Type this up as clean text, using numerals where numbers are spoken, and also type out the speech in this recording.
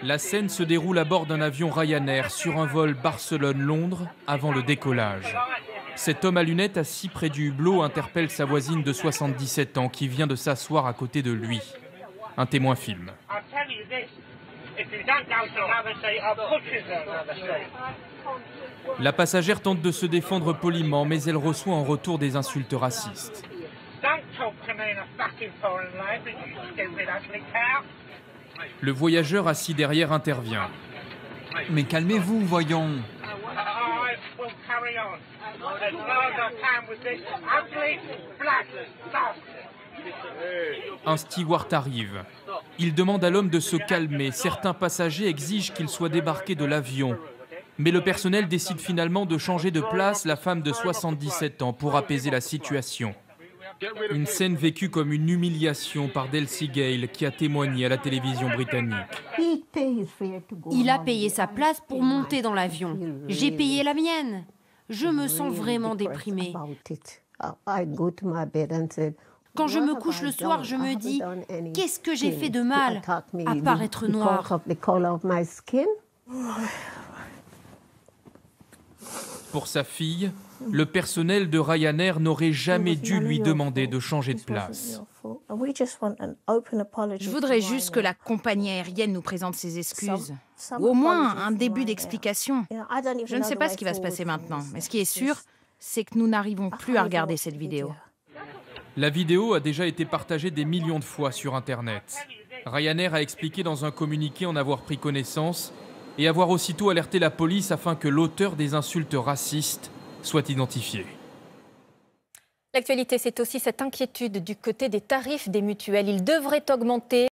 La scène se déroule à bord d'un avion Ryanair sur un vol Barcelone-Londres avant le décollage. Cet homme à lunettes assis près du hublot interpelle sa voisine de 77 ans qui vient de s'asseoir à côté de lui. Un témoin filme. La passagère tente de se défendre poliment, mais elle reçoit en retour des insultes racistes. Le voyageur assis derrière intervient. Mais calmez-vous, voyons. Un steward arrive. Il demande à l'homme de se calmer. Certains passagers exigent qu'il soit débarqué de l'avion. Mais le personnel décide finalement de changer de place la femme de 77 ans pour apaiser la situation. Une scène vécue comme une humiliation par Delcy Gale qui a témoigné à la télévision britannique. Il a payé sa place pour monter dans l'avion. J'ai payé la mienne. Je me sens vraiment déprimée. Quand je me couche le soir, je me dis « Qu'est-ce que j'ai fait de mal à part être noire ?» Pour sa fille, le personnel de Ryanair n'aurait jamais dû lui demander de changer de place. Je voudrais juste que la compagnie aérienne nous présente ses excuses. Ou au moins un début d'explication. Je ne sais pas ce qui va se passer maintenant, mais ce qui est sûr, c'est que nous n'arrivons plus à regarder cette vidéo. La vidéo a déjà été partagée des millions de fois sur Internet. Ryanair a expliqué dans un communiqué en avoir pris connaissance et avoir aussitôt alerté la police afin que l'auteur des insultes racistes soit identifié. L'actualité, c'est aussi cette inquiétude du côté des tarifs des mutuelles. Ils devraient augmenter.